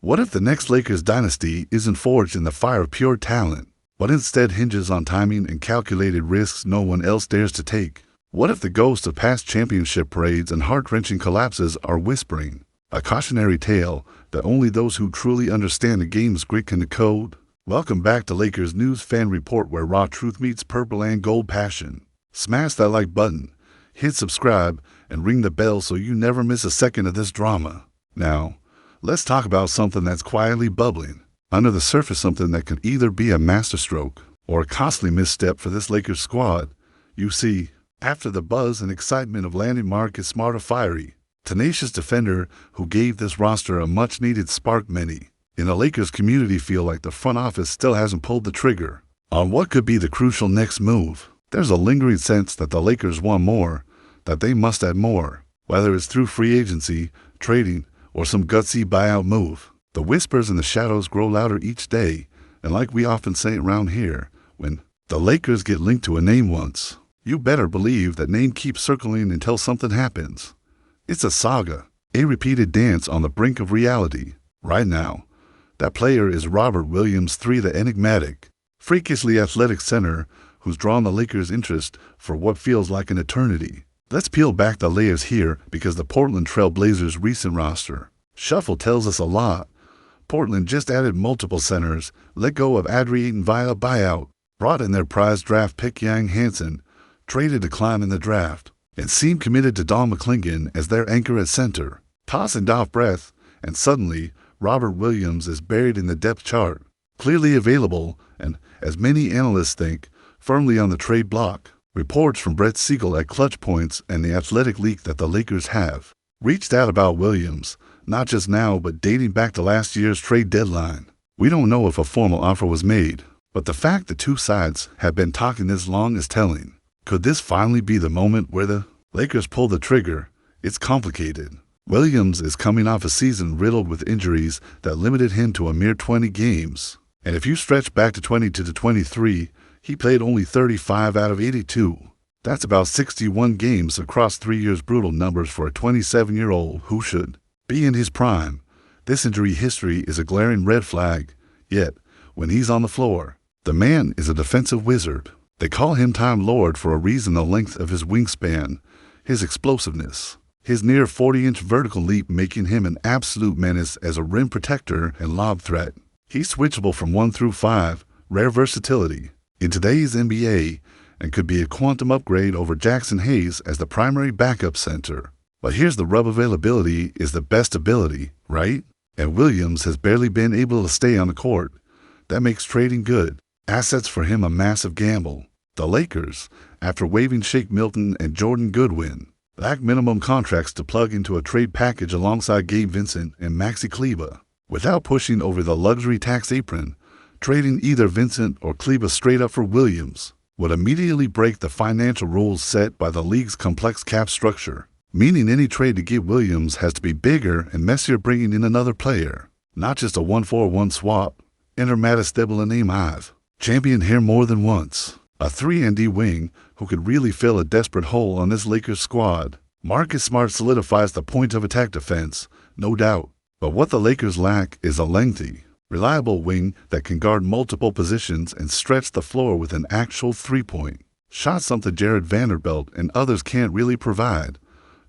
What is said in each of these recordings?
What if the next Lakers dynasty isn't forged in the fire of pure talent, but instead hinges on timing and calculated risks no one else dares to take? What if the ghosts of past championship parades and heart-wrenching collapses are whispering, a cautionary tale that only those who truly understand the game's grit can decode? Welcome back to Lakers News Fan Report, where raw truth meets purple and gold passion. Smash that like button, hit subscribe, and ring the bell so you never miss a second of this drama. Now, let's talk about something that's quietly bubbling under the surface, something that could either be a masterstroke or a costly misstep for this Lakers squad. You see, after the buzz and excitement of landing Marcus Smart, a fiery, tenacious defender who gave this roster a much-needed spark, many in the Lakers community feel like the front office still hasn't pulled the trigger on what could be the crucial next move. There's a lingering sense that the Lakers want more, that they must add more, whether it's through free agency, trading, or some gutsy buyout move. The whispers in the shadows grow louder each day, and like we often say around here, when the Lakers get linked to a name once, you better believe that name keeps circling until something happens. It's a saga, a repeated dance on the brink of reality. Right now, that player is Robert Williams III, the enigmatic, freakishly athletic center who's drawn the Lakers' interest for what feels like an eternity. Let's peel back the layers here, because the Portland Trail Blazers' recent roster shuffle tells us a lot. Portland just added multiple centers, let go of Adrian via buyout, brought in their prized draft pick Yang Hansen, traded to climb in the draft, and seemed committed to Don McClingan as their anchor at center. Toss and off breath, and suddenly Robert Williams is buried in the depth chart, clearly available and, as many analysts think, firmly on the trade block. Reports from Brett Siegel at Clutch Points and the athletic leak that the Lakers have reached out about Williams, not just now but dating back to last year's trade deadline. We don't know if a formal offer was made, but the fact the two sides have been talking this long is telling. Could this finally be the moment where the Lakers pull the trigger? It's complicated. Williams is coming off a season riddled with injuries that limited him to a mere 20 games. And if you stretch back to 22 to 23, he played only 35 out of 82. That's about 61 games across 3 years, brutal numbers for a 27-year-old who should be in his prime. This injury history is a glaring red flag, yet, when he's on the floor, the man is a defensive wizard. They call him Time Lord for a reason: the length of his wingspan, his explosiveness, his near 40-inch vertical leap making him an absolute menace as a rim protector and lob threat. He's switchable from 1 through 5, rare versatility in today's NBA, and could be a quantum upgrade over Jackson Hayes as the primary backup center. But here's the rub: availability is the best ability, right? And Williams has barely been able to stay on the court. That makes trading good assets for him a massive gamble. The Lakers, after waiving Shake Milton and Jordan Goodwin, lack minimum contracts to plug into a trade package alongside Gabe Vincent and Maxi Kleber. Without pushing over the luxury tax apron, trading either Vincent or Kleber straight up for Williams would immediately break the financial rules set by the league's complex cap structure, meaning any trade to get Williams has to be bigger and messier, bringing in another player, not just a 1-for-1 swap. Enter Mattis Thybulle, a name I've championed here more than once, a 3-and-D wing who could really fill a desperate hole on this Lakers squad. Marcus Smart solidifies the point of attack defense, no doubt, but what the Lakers lack is a lengthy, reliable wing that can guard multiple positions and stretch the floor with an actual three-point shot, something Jared Vanderbilt and others can't really provide.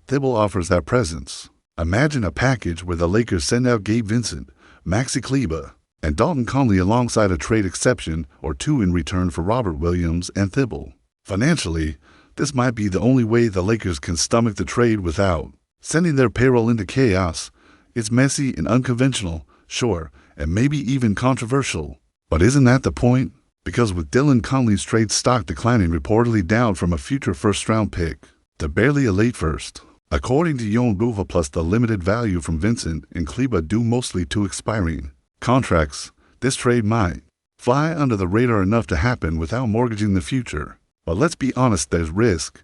Thybulle offers that presence. Imagine a package where the Lakers send out Gabe Vincent, Maxi Kleber, and Dalton Conley alongside a trade exception or two in return for Robert Williams and Thybulle. Financially, this might be the only way the Lakers can stomach the trade without sending their payroll into chaos. It's messy and unconventional, sure, and maybe even controversial. But isn't that the point? Because with Dylan Conley's trade stock declining, reportedly down from a future first-round pick to barely a late first, according to Jon Buva, plus the limited value from Vincent and Kleber due mostly to expiring contracts, this trade might fly under the radar enough to happen without mortgaging the future. But let's be honest, there's risk.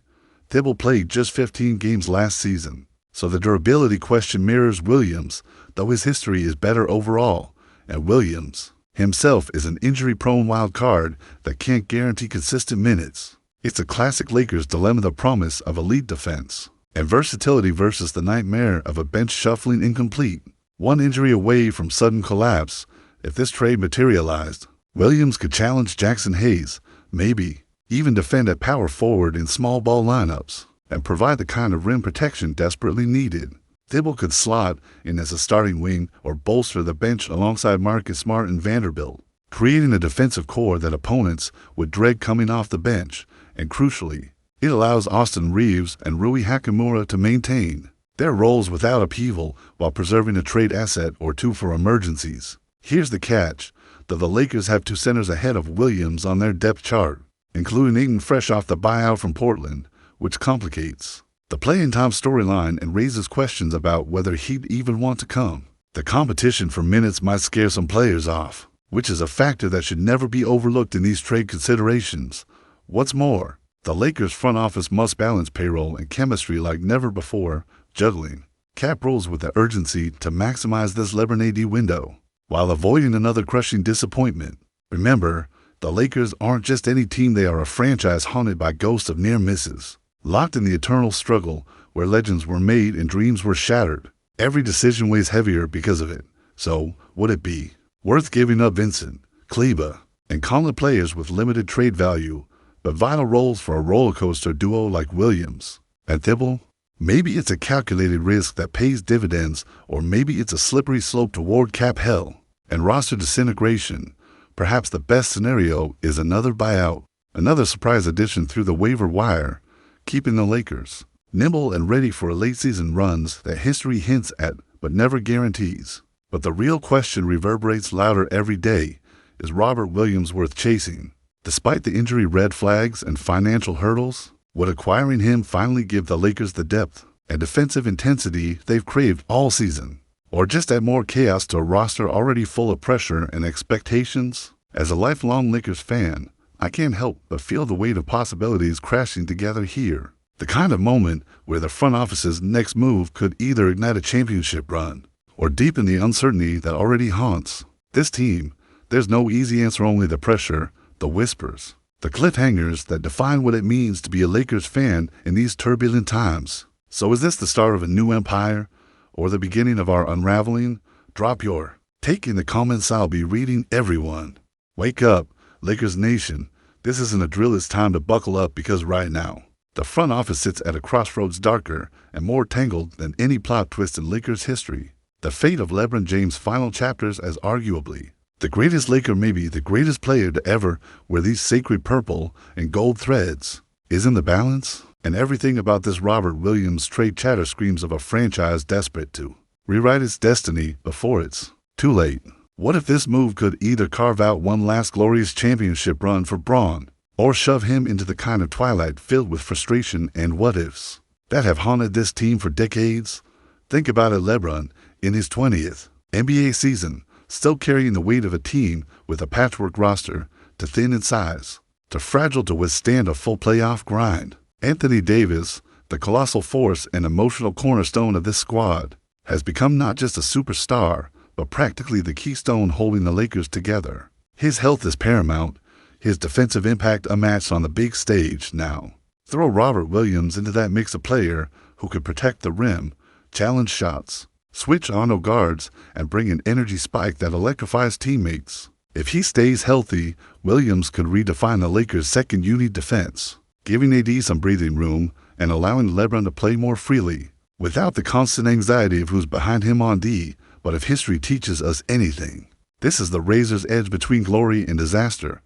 Thybulle played just 15 games last season, so the durability question mirrors Williams, though his history is better overall, and Williams himself is an injury-prone wild card that can't guarantee consistent minutes. It's a classic Lakers dilemma: the promise of elite defense and versatility versus the nightmare of a bench shuffling incomplete. one injury away from sudden collapse. If this trade materialized, Williams could challenge Jackson Hayes, maybe even defend at power forward in small ball lineups, and provide the kind of rim protection desperately needed. Thibault could slot in as a starting wing or bolster the bench alongside Marcus Smart and Vanderbilt, creating a defensive core that opponents would dread coming off the bench, and crucially, it allows Austin Reeves and Rui Hachimura to maintain their roles without upheaval while preserving a trade asset or two for emergencies. Here's the catch, though the Lakers have two centers ahead of Williams on their depth chart, including Ayton fresh off the buyout from Portland, which complicates the play-in time storyline and raises questions about whether he'd even want to come. The competition for minutes might scare some players off, which is a factor that should never be overlooked in these trade considerations. What's more, the Lakers front office must balance payroll and chemistry like never before, juggling cap rules with the urgency to maximize this LeBron AD window, while avoiding another crushing disappointment. Remember, the Lakers aren't just any team, they are a franchise haunted by ghosts of near misses, locked in the eternal struggle where legends were made and dreams were shattered. Every decision weighs heavier because of it. So, would it be worth giving up Vincent, Kleba, and Conley, players with limited trade value, but vital roles for a roller coaster duo like Williams and Thibault? Maybe it's a calculated risk that pays dividends, or maybe it's a slippery slope toward cap hell and roster disintegration. Perhaps the best scenario is another buyout, another surprise addition through the waiver wire, keeping the Lakers nimble and ready for late-season runs that history hints at but never guarantees. But the real question reverberates louder every day. Is Robert Williams worth chasing? Despite the injury red flags and financial hurdles, would acquiring him finally give the Lakers the depth and defensive intensity they've craved all season? Or just add more chaos to a roster already full of pressure and expectations? As a lifelong Lakers fan, I can't help but feel the weight of possibilities crashing together here. The kind of moment where the front office's next move could either ignite a championship run or deepen the uncertainty that already haunts this team. There's no easy answer, only the pressure, the whispers, the cliffhangers that define what it means to be a Lakers fan in these turbulent times. So is this the start of a new empire or the beginning of our unraveling? Drop your take in the comments. I'll be reading everyone. Wake up, Lakers Nation. This isn't a drill, it's time to buckle up, because right now, the front office sits at a crossroads darker and more tangled than any plot twist in Lakers history. The fate of LeBron James' final chapters as arguably the greatest Laker, maybe the greatest player to ever wear these sacred purple and gold threads, is in the balance. And everything about this Robert Williams trade chatter screams of a franchise desperate to rewrite its destiny before it's too late. What if this move could either carve out one last glorious championship run for Braun, or shove him into the kind of twilight filled with frustration and what-ifs that have haunted this team for decades? Think about it, LeBron, in his 20th NBA season, still carrying the weight of a team with a patchwork roster, too thin in size, too fragile to withstand a full playoff grind. Anthony Davis, the colossal force and emotional cornerstone of this squad, has become not just a superstar, but practically the keystone holding the Lakers together. His health is paramount, his defensive impact unmatched on the big stage. Now, throw Robert Williams into that mix, a player who could protect the rim, challenge shots, switch on guards, and bring an energy spike that electrifies teammates. If he stays healthy, Williams could redefine the Lakers' second unit defense, giving AD some breathing room and allowing LeBron to play more freely, without the constant anxiety of who's behind him on D. But if history teaches us anything, this is the razor's edge between glory and disaster.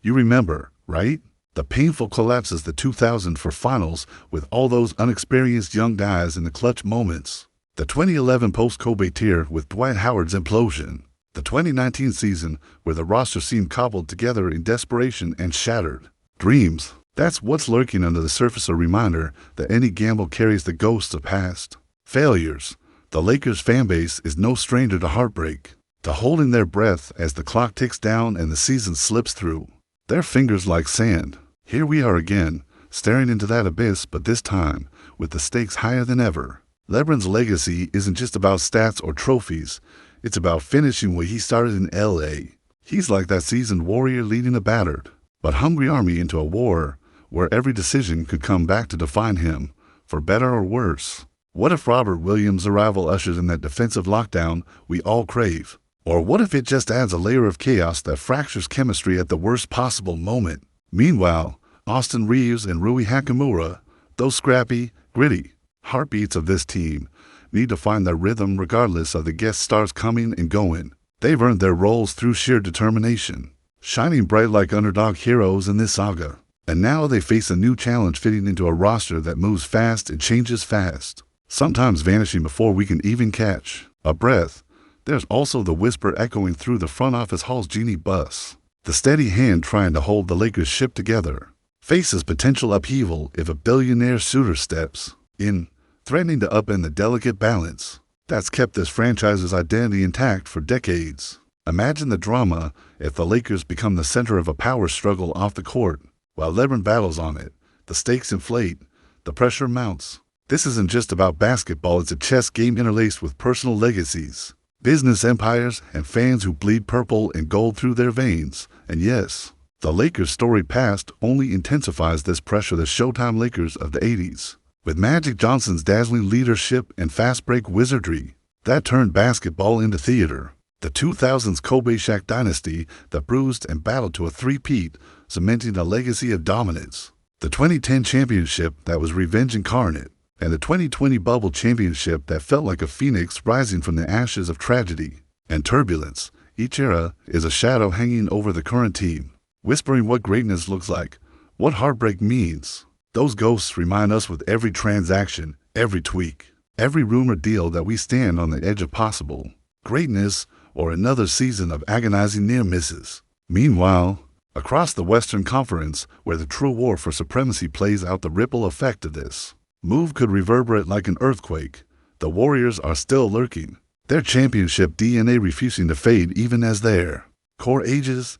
You remember, right? The painful collapses, the 2004 finals with all those unexperienced young guys in the clutch moments. The 2011 post-Kobe tier with Dwight Howard's implosion. The 2019 season where the roster seemed cobbled together in desperation and shattered dreams. That's what's lurking under the surface, a reminder that any gamble carries the ghosts of past failures. The Lakers fanbase is no stranger to heartbreak, to holding their breath as the clock ticks down and the season slips through their fingers like sand. Here we are again, staring into that abyss, but this time with the stakes higher than ever. LeBron's legacy isn't just about stats or trophies, it's about finishing what he started in LA. He's like that seasoned warrior leading a battered but hungry army into a war where every decision could come back to define him, for better or worse. What if Robert Williams' arrival ushers in that defensive lockdown we all crave? Or what if it just adds a layer of chaos that fractures chemistry at the worst possible moment? Meanwhile, Austin Reeves and Rui Hachimura, those scrappy, gritty heartbeats of this team, need to find their rhythm regardless of the guest stars coming and going. They've earned their roles through sheer determination, shining bright like underdog heroes in this saga. And now they face a new challenge fitting into a roster that moves fast and changes fast, sometimes vanishing before we can even catch a breath. There's also the whisper echoing through the front office hall's genie bus, the steady hand trying to hold the Lakers ship together, faces potential upheaval if a billionaire suitor steps in, threatening to upend the delicate balance that's kept this franchise's identity intact for decades. Imagine the drama if the Lakers become the center of a power struggle off the court, while LeBron battles on it. The stakes inflate, the pressure mounts. This isn't just about basketball, it's a chess game interlaced with personal legacies, business empires, and fans who bleed purple and gold through their veins. And yes, the Lakers' storied past only intensifies this pressure. The Showtime Lakers of the 80s, with Magic Johnson's dazzling leadership and fast-break wizardry that turned basketball into theater. The 2000s Kobe Shaq dynasty that bruised and battled to a three-peat, cementing a legacy of dominance. The 2010 championship that was revenge incarnate, and the 2020 bubble championship that felt like a phoenix rising from the ashes of tragedy and turbulence. Each era is a shadow hanging over the current team, whispering what greatness looks like, what heartbreak means. Those ghosts remind us with every transaction, every tweak, every rumored deal that we stand on the edge of possible greatness or another season of agonizing near misses. Meanwhile, across the Western Conference, where the true war for supremacy plays out, the ripple effect of this move could reverberate like an earthquake. The Warriors are still lurking, their championship DNA refusing to fade even as their core ages.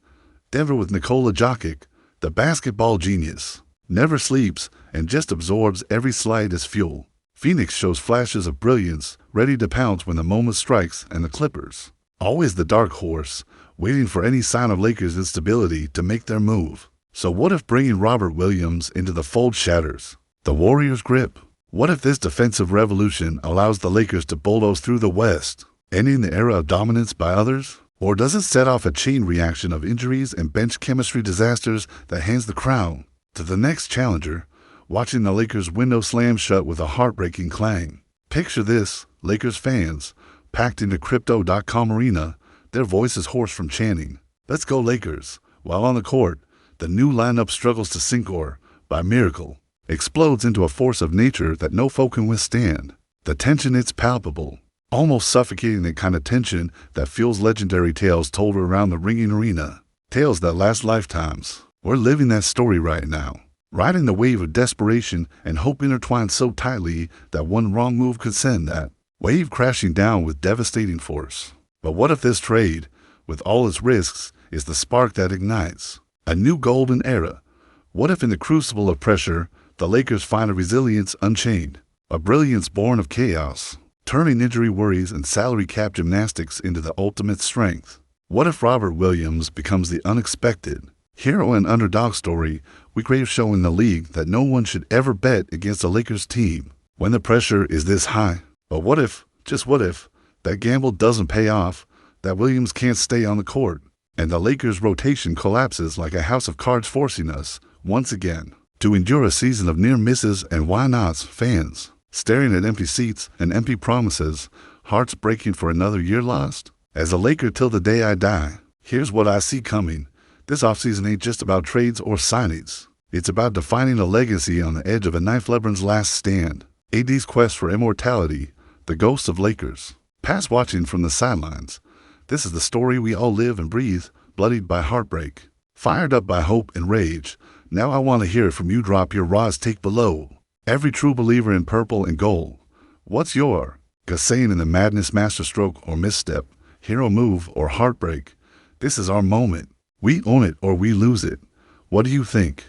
Denver with Nikola Jokic, the basketball genius, never sleeps and just absorbs every slight as fuel. Phoenix shows flashes of brilliance, ready to pounce when the moment strikes, and the Clippers, always the dark horse, waiting for any sign of Lakers' instability to make their move. So what if bringing Robert Williams into the fold shatters the Warriors' grip? What if this defensive revolution allows the Lakers to bulldoze through the West, ending the era of dominance by others? Or does it set off a chain reaction of injuries and bench chemistry disasters that hands the crown to the next challenger, watching the Lakers' window slam shut with a heartbreaking clang? Picture this: Lakers fans packed into Crypto.com arena, their voices hoarse from chanting, "Let's go Lakers," while on the court, the new lineup struggles to sync or, by miracle, explodes into a force of nature that no foe can withstand. The tension, it's palpable, almost suffocating, the kind of tension that fuels legendary tales told around the ringing arena, tales that last lifetimes. We're living that story right now, riding the wave of desperation and hope intertwined so tightly that one wrong move could send that wave crashing down with devastating force. But what if this trade, with all its risks, is the spark that ignites a new golden era? What if in the crucible of pressure, the Lakers find a resilience unchained, a brilliance born of chaos, turning injury worries and salary cap gymnastics into the ultimate strength? What if Robert Williams becomes the unexpected hero and underdog story we crave, showing the league that no one should ever bet against a Lakers team when the pressure is this high? But what if, just what if, that gamble doesn't pay off, that Williams can't stay on the court, and the Lakers' rotation collapses like a house of cards, forcing us, once again, to endure a season of near misses and why nots? Fans staring at empty seats and empty promises, hearts breaking for another year lost? As a Laker till the day I die, here's what I see coming. This offseason ain't just about trades or signings. It's about defining a legacy on the edge of a knife. LeBron's last stand, AD's quest for immortality, the ghosts of Lakers past watching from the sidelines. This is the story we all live and breathe, bloodied by heartbreak, fired up by hope and rage. Now I want to hear it from you. Drop your raw take below. Every true believer in purple and gold, what's your gut saying in the madness, masterstroke or misstep, hero move or heartbreak? This is our moment. We own it or we lose it. What do you think?